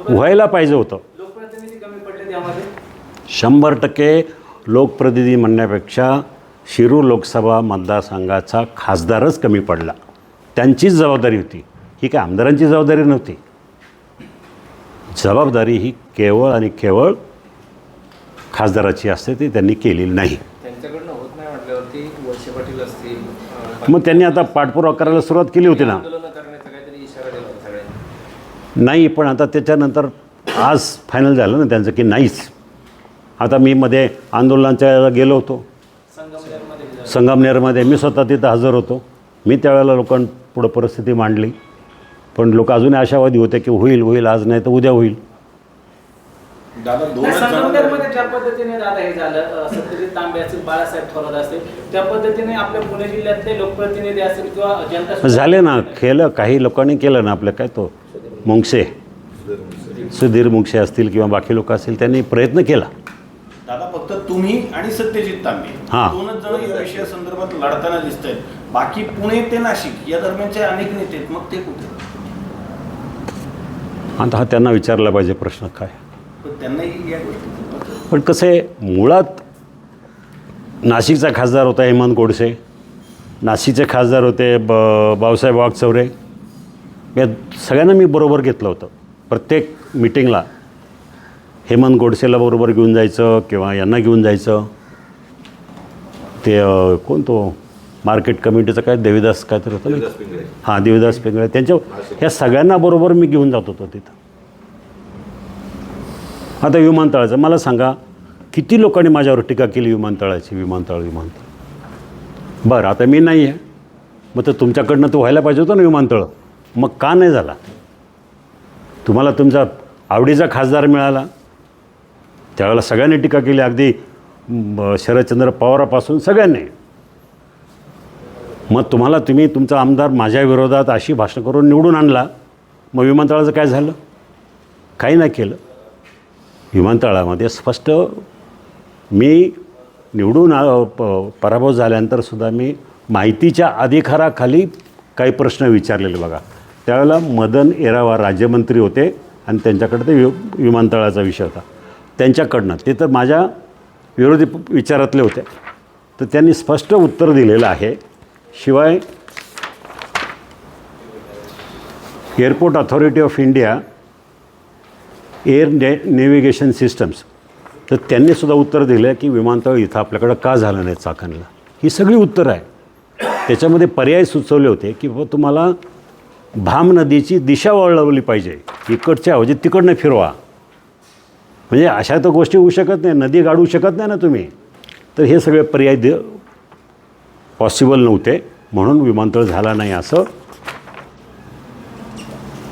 व्हायला पाहिजे होतं. लोकप्रतिनिधी कमी पडले त्यामध्ये. 100% लोकप्रतिनिधी म्हणण्यापेक्षा शिरूर लोकसभा मतदारसंघाचा खासदारच कमी पडला. त्यांचीच जबाबदारी होती. ही काय आमदारांची जबाबदारी नव्हती. जबाबदारी ही केवळ आणि केवळ खासदाराची असते, ती त्यांनी केलेली नाही. त्यांच्याकडनं होत नाही म्हटल्यावरती वळसे पाटील असतील, मग त्यांनी आता पाठपुरावा करायला सुरुवात केली होती ना. आंदोलनं करण्याचा काहीतरी इशारा दिला होता सगळ्यांनी. नाही, पण आता त्याच्यानंतर आज फायनल झालं ना त्यांचं की नाहीच. आता मी मध्ये आंदोलनाच्या गेलो होतो संगमनेरमध्ये. मी स्वतः तिथं हजर होतो. मी त्यावेळेला लोकांपुढं परिस्थिती मांडली, पण लोक अजूनही आशावादी होते की होईल, आज नाही तर उद्या होईल. दादा संगमनेरमध्ये ज्या पद्धतीने दादा हे झालं, सत्यजित तांबे असतील, बाळासाहेब थोरात असतील, त्या पद्धतीने आपल्या पुणे जिल्ह्यातले लोकप्रतिनिधी असतील किंवा जनता झाले ना, केलं. काही लोकांनी केलं ना. आपलं काय तो मुंगसे, सुधीर मुंगसे असतील किंवा बाकी लोक असतील, त्यांनी प्रयत्न केला. दादा फक्त तुम्ही आणि सत्यजित तांबे हां. 2च जण या विषयासंदर्भात लढताना दिसत आहेत. बाकी पुणे ते नाशिक या दरम्यानचे अनेक नेते आहेत. मग ते कुठे? आता हा त्यांना विचारला पाहिजे प्रश्न काय. पण त्यांनाही या गोष्टी. पण कसं आहे, मुळात नाशिकचा खासदार होता हेमंत गोडसे, नाशिकचे खासदार होते भाऊसाहेब वागचौरे. या सगळ्यांना मी बरोबर घेतलं होतं. प्रत्येक मिटिंगला हेमंत गोडसेला बरोबर घेऊन जायचं किंवा यांना घेऊन जायचं. ते कोण तो मार्केट कमिटीचं काय देवीदास काय तर होतं ना. हां, देवीदास पिंगळे. त्यांच्या ह्या सगळ्यांना बरोबर मी घेऊन जात होतो तिथं. आता विमानतळाचं मला सांगा, किती लोकांनी माझ्यावर टीका केली विमानतळ. बरं, आता मी नाही आहे, मग तर तुमच्याकडनं तो व्हायला पाहिजे होतं ना विमानतळ. मग का नाही झाला? तुम्हाला तुमचा आवडीचा खासदार मिळाला, त्यावेळेला सगळ्यांनी टीका केली, अगदी शरदचंद्र पवारापासून सगळ्यांनी. मग तुम्ही तुमचा आमदार माझ्या विरोधात अशी भाषण करून निवडून आणला, मग विमानतळाचं काय झालं? काही नाही केलं. विमानतळामध्ये स्पष्ट मी निवडून पराभव झाल्यानंतरसुद्धा मी माहितीच्या अधिकाराखाली काही प्रश्न विचारलेले बघा. त्यावेळेला मदन येरावार राज्यमंत्री होते आणि त्यांच्याकडे ते विमानतळाचा विषय होता. त्यांच्याकडनं, ते तर माझ्या विरोधी विचारातले होते, तर त्यांनी स्पष्ट उत्तर दिलेलं आहे. शिवाय airport authority of India air navigation systems, तर त्यांनीसुद्धा उत्तर दिलं की विमानतळ इथं आपल्याकडं का झालं नाही चाकणला. ही सगळी उत्तरं आहे. त्याच्यामध्ये पर्याय सुचवले होते की बाबा तुम्हाला भाम नदीची दिशा वळवली पाहिजे, इकडच्या ऐवजी तिकडनं फिरवा. म्हणजे अशा तर गोष्टी होऊ शकत नाही, नदी गाडू शकत नाही ना तुम्ही. तर हे सगळे पर्याय पॉसिबल नव्हते, म्हणून विमानतळ झाला नाही असं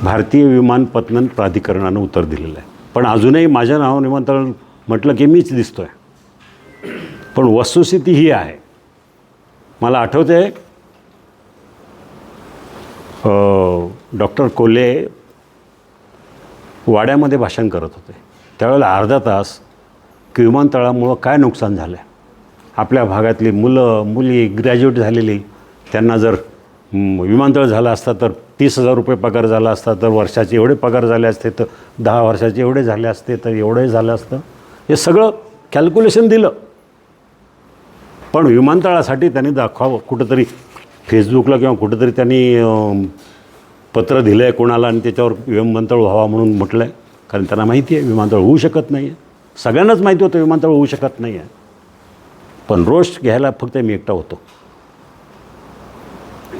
भारतीय विमानपत्तन प्राधिकरणानं उत्तर दिलेलं आहे. पण अजूनही माझ्या नावानं विमानतळ म्हटलं की मीच दिसतो आहे. पण वस्तुस्थिती ही आहे. मला आठवते डॉक्टर कोल्हे वाड्यामध्ये भाषण करत होते, त्यावेळेला अर्धा तास की विमानतळामुळं काय नुकसान झालं आहे. आपल्या भागातली मुलं मुली ग्रॅज्युएट झालेली, त्यांना जर विमानतळ झालं असता तर 30,000 रुपये पगार झाला असता, तर वर्षाचे एवढे पगार झाले असते, तर 10 वर्षाचे एवढे झाले असते, तर एवढे झालं असतं. हे सगळं कॅल्क्युलेशन दिलं. पण विमानतळासाठी त्यांनी दाखवावं, कुठंतरी फेसबुकला किंवा कुठंतरी त्यांनी पत्र दिलं आहे कोणाला आणि त्याच्यावर विमानतळ व्हावा म्हणून म्हटलं आहे. कारण त्यांना माहिती आहे विमानतळ होऊ शकत नाही आहे. सगळ्यांनाच माहिती होतं विमानतळ होऊ शकत नाही आहे. पण रोष घ्यायला फक्त मी एकटा होतो.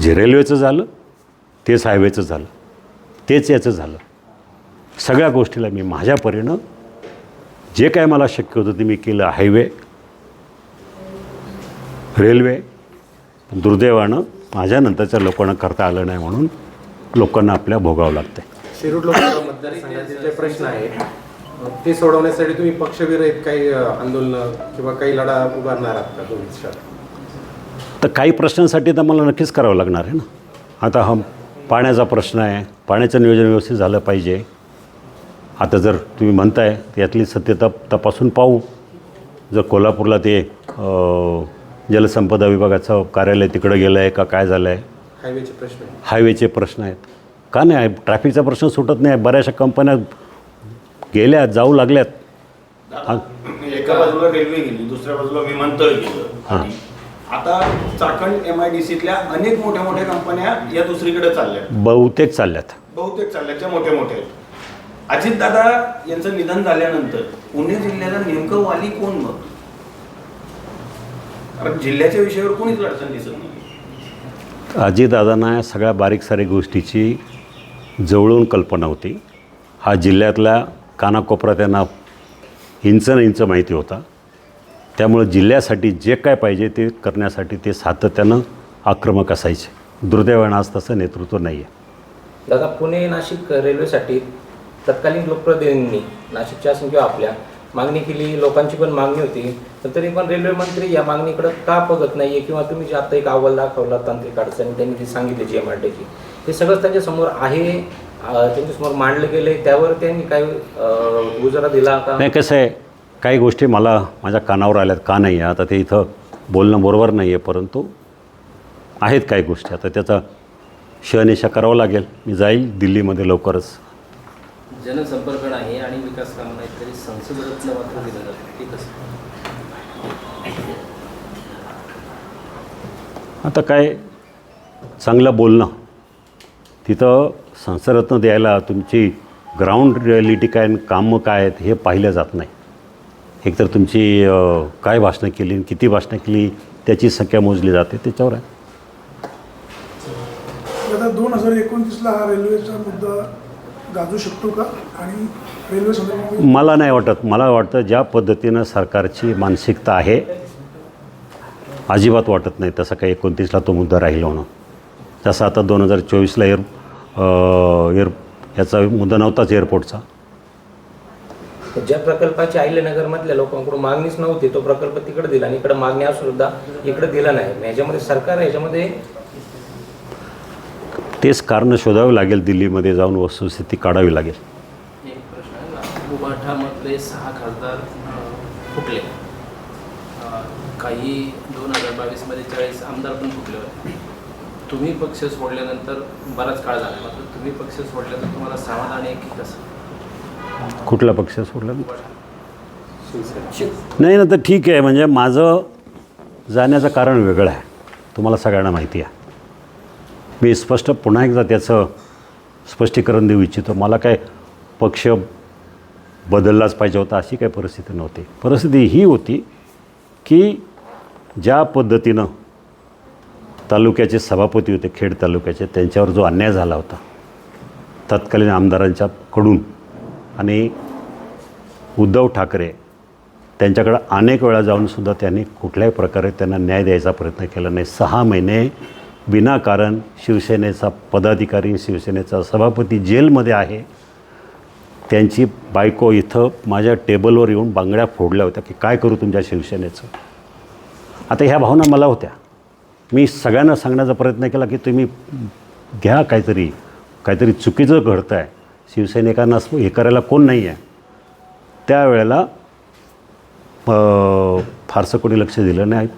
जे रेल्वेचं झालं तेच हायवेचं झालं, तेच याचं झालं. सगळ्या गोष्टीला मी माझ्या परीनं जे काय मला शक्य होतं ते मी केलं. Highway, railway. दुर्दैवानं माझ्यानंतरच्या लोकांना करता आलं नाही, म्हणून लोकांना आपल्या भोगावं लागतं. शिरूर लोकसभा मतदारसंघाचे जे प्रश्न आहेत ते सोडवण्यासाठी तुम्ही पक्षविरहित काही आंदोलन किंवा काही लढा उभारणार आहात का भविष्यात? तर काही प्रश्नांसाठी तर मला नक्कीच करावं लागणार आहे ना. आता हा पाण्याचा प्रश्न आहे, पाण्याचं नियोजन व्यवस्थित झालं पाहिजे. आता जर तुम्ही म्हणताय यातली सत्यता तपासून पाहू. जर कोल्हापूरला ते जलसंपदा विभागाचं कार्यालय तिकडं गेलं आहे का काय झालं आहे. हायवेचे प्रश्न आहेत. हायवेचे प्रश्न आहेत का नाही आहे. ट्रॅफिकचा प्रश्न सुटत नाही. बऱ्याचशा कंपन्या गेल्या, जाऊ लागल्यात. एका बाजूला रेल्वे गेली, दुसऱ्या बाजूला विमानतळ गेलं. आता चाकण MIDCतल्या अनेक मोठ्या मोठ्या कंपन्या या दुसरीकडे चालल्या, बहुतेक चालल्यात. ज्या मोठ्या मोठ्या आहेत. अजितदादा यांचं निधन झाल्यानंतर पुणे जिल्ह्याला नेमकं वाली कोण मग? कारण जिल्ह्याच्या विषयावर कोणीच अडचण दिसत नाही. अजितदादांना सगळ्या बारीक सारीक गोष्टीची जवळून कल्पना होती. हा जिल्ह्यातल्या कानाकोपरा त्यांना इंच न इंच माहिती होता. त्यामुळे जिल्ह्यासाठी जे काय पाहिजे ते करण्यासाठी ते सातत्यानं आक्रमक असायचे. दुर्दैवानं आज तसं नेतृत्व नाही आहे. दादा, पुणे नाशिक रेल्वेसाठी तत्कालीन लोकप्रतिनिधींनी नाशिकच्या असून किंवा आपल्या मागणी केली, लोकांची पण मागणी होती, तर तरी पण रेल्वे मंत्री या मागणीकडे का बघत नाही आहे? किंवा तुम्ही जे आता एक अहवाल दाखवला तांत्रिक अडचणी त्यांनी जी सांगितली GMRTची, ते सगळंच त्यांच्यासमोर आहे, त्यांच्यासमोर मांडलं गेलं आहे, त्यावर त्यांनी काय गुजारा दिला का? नाही, कसं आहे, काही गोष्टी मला माझ्या कानावर आल्यात का नाही आहे. आता ते इथं बोलणं बरोबर नाही आहे, परंतु आहेत काही गोष्टी. आता त्याचा शहनिशा करावं लागेल. मी जाईल दिल्लीमध्ये लवकरच. जनसंपर्क नाही आणि विकास कामं नाहीत तरी संसद रत्न मात्र दिलं जातं, ते कसं? आता काय चांगलं बोलणं, तिथं संसदरत्न द्यायला तुमची ग्राउंड रिॲलिटी काय आणि कामं काय आहेत हे पाहिलं जात नाही. एकतर तुमची काय भाषणं केली, किती भाषणं केली, त्याची संख्या मोजली जाते, त्याच्यावर आहे. आता 2029ला हा रेल्वेचा मुद्दा गाजू शकतो का? आणि रेल्वे संदर्भात मला नाही वाटत. मला वाटतं ज्या पद्धतीनं सरकारची मानसिकता आहे, अजिबात वाटत नाही तसं काही 29ला तो मुद्दा राहील म्हणून. जसं आता 2024ला याचा मुद्दा नव्हताच एअरपोर्टचा. ज्या प्रकल्पाची अहिल्यानगरमधल्या लोकांकडून मागणीच नव्हती, तो प्रकल्प तिकडे दिला आणि इकडे मागणी असून सुद्धा इकडे दिला नाही. ह्याच्यामध्ये सरकार ह्याच्यामध्ये तेच कारणं शोधावी लागेल. दिल्लीमध्ये जाऊन वस्तुस्थिती काढावी लागेल. एक प्रश्न आहे ना, उबाठामधले 6 खासदार फुटले, काही 2022मध्ये 40 आमदार पण फुटले होते. तुम्ही पक्ष सोडल्यानंतर बराच काळ झाला, मात्र तुम्ही पक्ष सोडल्यानंतर तुम्हाला समाधान आहे की कसं? कुठला पक्ष सोडला? नाही ना, तर ठीक आहे. म्हणजे माझं जाण्याचं कारण वेगळं आहे, तुम्हाला सगळ्यांना माहिती आहे. मी स्पष्ट पुन्हा एकदा त्याचं स्पष्टीकरण देऊ इच्छितो. मला काय पक्ष बदललाच पाहिजे होता अशी काही परिस्थिती नव्हती. परिस्थिती ही होती की ज्या पद्धतीनं तालुक्याचे सभापती होते, खेड तालुक्याचे, त्यांच्यावर जो अन्याय झाला होता तत्कालीन आमदारांच्याकडून, आणि उद्धव ठाकरे त्यांच्याकडं अनेक वेळा जाऊनसुद्धा त्यांनी कुठल्याही प्रकारे त्यांना न्याय द्यायचा प्रयत्न केला नाही. 6 महिने विनाकारण शिवसेनेचा पदाधिकारी, शिवसेनेचा सभापती जेलमध्ये आहे. त्यांची बायको इथं माझ्या टेबलवर येऊन बांगड्या फोडल्या होत्या की काय करू तुमच्या शिवसेनेचं. आता ह्या भावना मला होत्या. मी सगळ्यांना सांगण्याचा प्रयत्न केला की तुम्ही घ्या, काहीतरी चुकीचं घडतं आहे, शिवसैनिकांना हे करायला कोण नाही आहे. त्यावेळेला फारसं कोणी लक्ष दिलं नाही.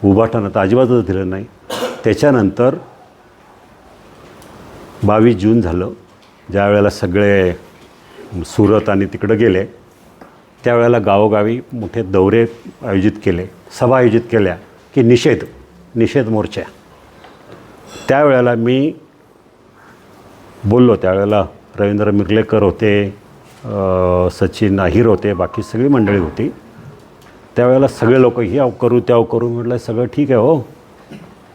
उभाटानं तर अजिबातच दिलं नाही. त्याच्यानंतर 22 जून झालं, ज्या वेळेला सगळे सुरत आणि तिकडं गेले, त्यावेळेला गावोगावी मोठे दौरे आयोजित केले, सभा आयोजित केल्या की निषेध मोर्चा. त्यावेळेला मी बोललो. त्यावेळेला रवींद्र मिर्लेकर होते, सचिन अहिर होते, बाकी सगळी मंडळी होती. त्यावेळेला सगळे लोक ह्याव करू त्याव करू म्हटलं. सगळं ठीक आहे हो,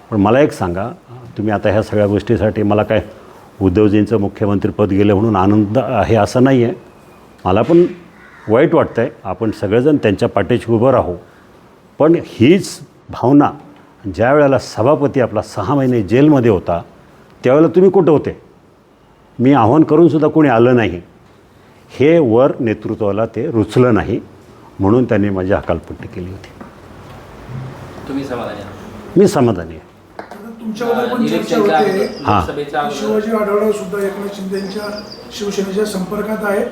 पण मला एक सांगा, तुम्ही आता ह्या सगळ्या गोष्टीसाठी मला काय उद्धवजींचं मुख्यमंत्रीपद गेलं म्हणून आनंद आहे असं नाही आहे. मला पण वाईट वाटतं आहे. आपण सगळेजण त्यांच्या पाठीशी उभं राहू. पण हीच भावना ज्या वेळेला सभापती आपला 6 महिने जेलमध्ये होता त्यावेळेला तुम्ही कुठं होते? मी आव्हान करूनसुद्धा कोणी आलं नाही. हे वर नेतृत्वाला ते रुचलं नाही, म्हणून त्यांनी माझी हकालपट्टी केली होती. तुम्ही समाधानी आहात? मी समाधानी आहे. तुमच्याबद्दल पण चर्चा इलेक्शनच्या होते. अगोदर, लोकसभेच्या अगोदर शिवाजी आढळराव सुद्धा एकनाथ शिंदेच्या शिवसेनेच्या संपर्कात आहे.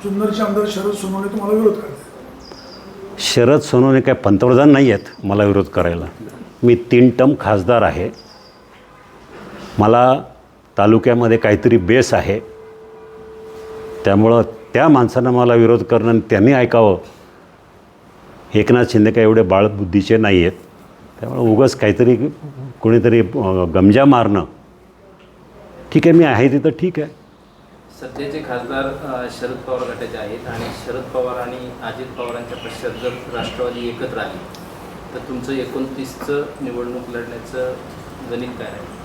जुन्नरचे आमदार शरद सोनवणे तुम्हाला विरोध करतात. शरद सोनवणे काय पंतप्रधान नाही आहेत मला विरोध करायला. मी 3 टर्म खासदार आहे. मला तालुक्यामध्ये काहीतरी बेस आहे. त्यामुळं त्या माणसानं मला विरोध करणं आणि त्यांनी ऐकावं. एकनाथ शिंदे काय एवढे बाळबुद्धीचे नाही आहेत. त्यामुळे उगाच काहीतरी कोणीतरी गमजा मारणं, ठीक आहे, मी आहे तिथं ठीक आहे. सध्याचे खासदार शरद पवार गटाचे आहेत आणि शरद पवार आणि अजित पवारांच्या पश्चात जर राष्ट्रवादी एकत्र आली तर तुमचं 29चं निवडणूक लढण्याचं गणित काय आहे?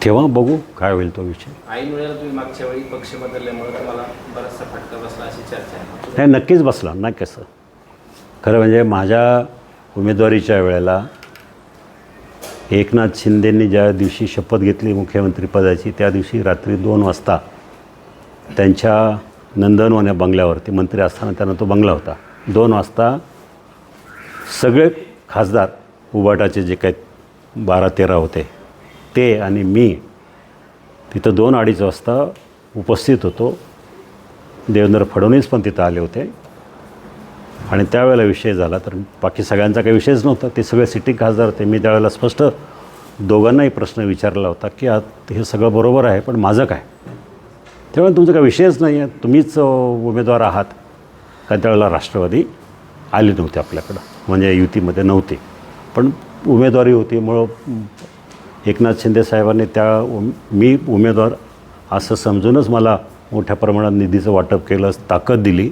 तेव्हा बघू काय होईल तो विषय. ऐन वेळेला तुम्ही मागच्या वेळी पक्ष बदलल्यामुळे तुम्हाला बराचसा फटका बसला अशी चर्चा आहे. नाही, नक्कीच बसला नाही. कसं खरं म्हणजे माझ्या उमेदवारीच्या वेळेला एकनाथ शिंदेंनी ज्या दिवशी शपथ घेतली मुख्यमंत्रीपदाची त्या दिवशी रात्री 2 वाजता त्यांच्या नंदनवन या बंगल्यावरती, मंत्री असताना त्यांना तो बंगला होता, 2 वाजता सगळे खासदार उबाटाचे जे काही 12-13 होते ते आणि मी तिथं 2-2:30 वाजता उपस्थित होतो. देवेंद्र फडणवीस पण तिथं आले होते. आणि त्यावेळेला विषय झाला, तर बाकी सगळ्यांचा काही विषयच नव्हता. ते सगळे सिटिंग खासदार होते. मी त्यावेळेला स्पष्ट दोघांनाही प्रश्न विचारला होता की हे सगळं बरोबर आहे, पण माझं काय? त्यावेळेला तुमचा काही विषयच नाही आहे, तुम्हीच उमेदवार आहात. का त्यावेळेला राष्ट्रवादी आली नव्हती आपल्याकडं, म्हणजे युतीमध्ये नव्हती, पण उमेदवारी होती. मुळं एकनाथ शिंदे साहेबांनी मी उमेदवार असं समजूनच मला मोठ्या प्रमाणात निधीचं वाटप केलं, ताकद दिली.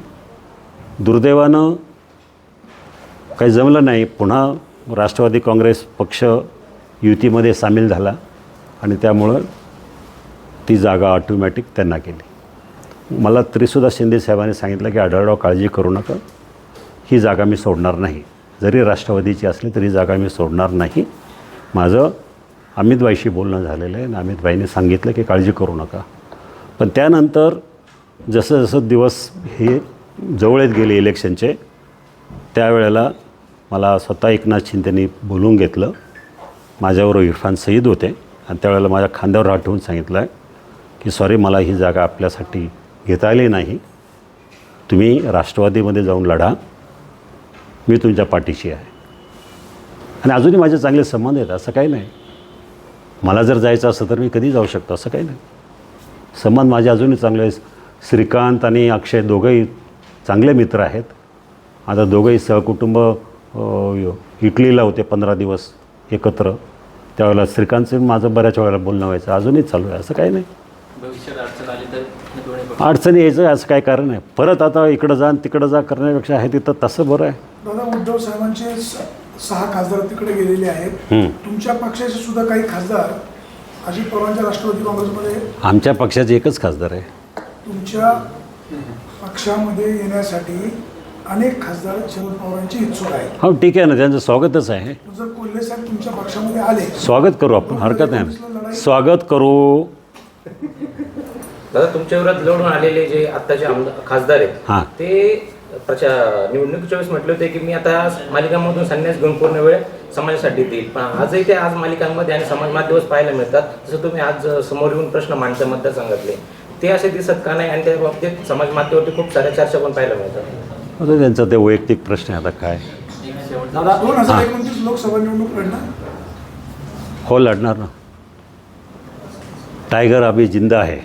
दुर्दैवानं काही जमलं नाही. पुन्हा राष्ट्रवादी काँग्रेस पक्ष युतीमध्ये सामील झाला आणि त्यामुळं ती जागा ऑटोमॅटिक त्यांना केली. मला तरीसुद्धा शिंदे साहेबांनी सांगितलं की आढळराव काळजी करू नका, ही जागा मी सोडणार नाही. जरी राष्ट्रवादीची असली तरी जागा मी सोडणार नाही. माझं अमितबाईशी बोलणं झालेलं आहे आणि अमितबाईंनी सांगितलं की काळजी करू नका. पण त्यानंतर जसं जसं दिवस हे जवळ येत गेले इलेक्शनचे, त्यावेळेला मला स्वतः एकनाथ शिंदेंनी बोलवून घेतलं. माझ्याबरोबर इरफान सईद होते आणि त्यावेळेला माझ्या खांद्यावर हात ठेवून सांगितलं आहे की सॉरी, मला ही जागा आपल्यासाठी घेता आली नाही. तुम्ही राष्ट्रवादीमध्ये जाऊन लढा, मी तुमच्या पाठीशी आहे. आणि अजूनही माझे चांगले संबंध आहेत, असं काही नाही. मला जर जायचं असं तर मी कधी जाऊ शकतो, असं काही नाही. संबंध माझे अजूनही चांगले आहेत. श्रीकांत आणि अक्षय दोघंही चांगले मित्र आहेत. आता दोघंही सहकुटुंब इटलीला होते 15 दिवस एकत्र. त्यावेळेला श्रीकांतचं माझं बऱ्याच वेळेला बोलणं व्हायचं, अजूनही चालू आहे. असं काही नाही. भविष्यात अडचण आली तर हे दोन्ही पक्ष अडचणी यायचं असं काय कारण आहे. परत आता इकडं जा आणि तिकडं जा करण्यापेक्षा आहे तिथं तसं बरं आहे. दादा, उद्धव साहेबांचे 6 खासदार तिकडे गेलेले आहेत. तुमच्या पक्षाचे सुद्धा काही खासदार अजित पवारांच्या राष्ट्रवादी काँग्रेसमध्ये, आमच्या पक्षाचे एकच खासदार आहे. तुमच्या पक्षामध्ये येण्यासाठी अनेक खासदार शरद पवारांची इच्छुक आहेत. हो ठीक आहे ना, त्यांचं स्वागतच आहे. जर कोल्हे साहेब तुमच्या पक्षामध्ये आले, स्वागत करू आपण, हरकत नाही. स्वागत करू. दादा, तुमच्या विरोधात लढून आलेले जे आत्ताचे खासदार हां. आहेत ते निवडणुकीच्या वेळेस म्हटले होते की मी आता मालिकांमधून संन्यास घेऊन पूर्ण वेळ समाजासाठी देईल. पण आजही ते आज मालिकांमध्ये आणि समाज माध्यमात पाहायला मिळतात. जसं तुम्ही आज समोर येऊन प्रश्न मांडता मतदारसंघातले, ते असे दिसत का नाही? आणि त्या बाबतीत समाज माध्यमावरती खूप साऱ्या चर्चा पण पाहायला मिळतात. आता त्यांचा ते वैयक्तिक प्रश्न आहे. आता काय दादा 2029 लोकसभा निवडणूक लढणार. हो, लढणार ना. टायगर अभी जिंदा आहे.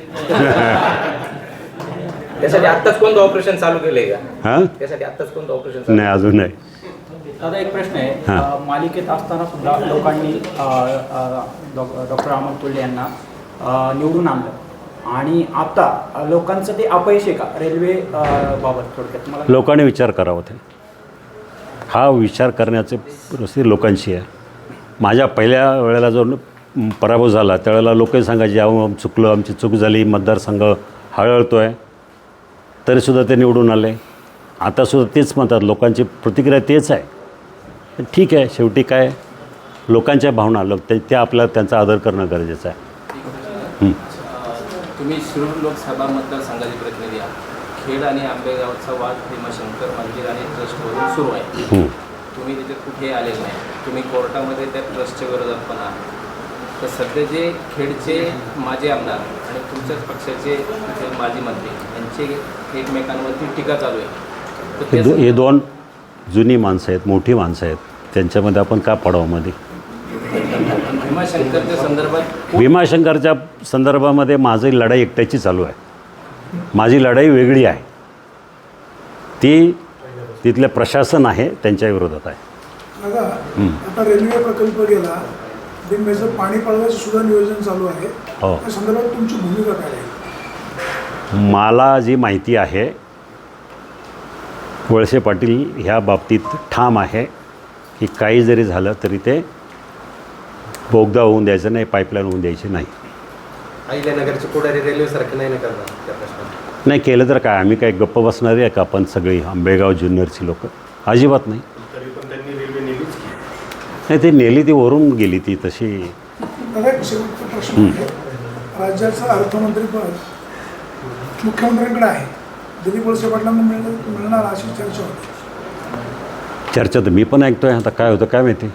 त्यासाठी आत्ताच कोणतं ऑपरेशन चालू केलंय का? हां, त्यासाठी आत्ताच कोणतं ऑपरेशन नाही अजून नाही. दादा एक प्रश्न आहे. हां. मालिकेत असताना सुद्धा लोकांनी डॉक्टर अमोल कोल्हे यांना निवडून आणलं आणि आता लोकांचं ते अपयश आहे का रेल्वे बाबत? थोडक्यात मला लोकांनी विचार करावा. ते हा विचार करण्याचे परिस्थिती लोकांची आहे. माझ्या पहिल्या वेळेला जो पराभव झाला त्यावेळेला लोकही सांगायचे अहो चुकलं, आमची चूक झाली, मतदारसंघ हळहळतो आहे. तरीसुद्धा ते निवडून आले. आतासुद्धा तेच म्हणतात, लोकांची प्रतिक्रिया तेच आहे. पण ठीक आहे, शेवटी काय लोकांच्या भावना त्या आपल्याला त्यांचा आदर करणं गरजेचं आहे. तुम्ही शिरूर लोकसभा मतदारसंघाचे प्रतिनिधी आहात. खेड आणि आंबेगावचा वाद भीमाशंकर मंदिर आणि ट्रस्टवरून सुरू आहे. तुम्ही तिथे कुठेही आलेले नाही. तुम्ही कोर्टामध्ये त्या ट्रस्टच्या विरोधात पण आहात. तर सध्या जे खेडचे माजी आमदार आणि तुमच्याच पक्षाचे जे माजी मंत्री यांचे एकमेकांवरती टीका चालू आहे. तर हे दोन जुनी माणसं आहेत, मोठी माणसं आहेत. त्यांच्यामध्ये आपण का पडावं मध्ये? भीमाशंकरच्या संदर्भात भीमाशंकरच्या संदर्भामध्ये माझी लढाई एकट्याची चालू आहे. माझी लढाई वेगळी आहे. ती तिथलं प्रशासन आहे त्यांच्या विरोधात आहे. दादा, आता रेल्वे प्रकल्प गेला, डिंबेचं पाणी पळवायचं सुद्धा नियोजन चालू आहे. हो. त्या संदर्भात तुमची भूमिका काय आहे? मला जी माहिती आहे, वळसे पाटील ह्या बाबतीत ठाम आहे की काही जरी झालं तरी ते बोगदा होऊन द्यायचं नाही, पाईपलाईन होऊन द्यायची नाही. अहिल्यानगरचे पुढारी रेल्वेसारखं नाही ना करणार त्या प्रश्नात? नाही केलं तर काय, आम्ही काय गप्प बसणार आहे का? आपण सगळी आंबेगाव जुन्नरची लोक अजिबात नाही. तरी पण त्यांनी रेल्वे नेलीच की. नाही, ते नेली ती वरून गेली ती तशी. दादा, एक शेवटचा प्रश्न आहे. राज्याचं अर्थमंत्रीपद मुख्यमंत्र्यांकडे आहे. दिलीप वळसे पाटलांना मिळणार अशी चर्चा होती. चर्चा तर मी पण ऐकतोय. आता काय होतं काय माहिती.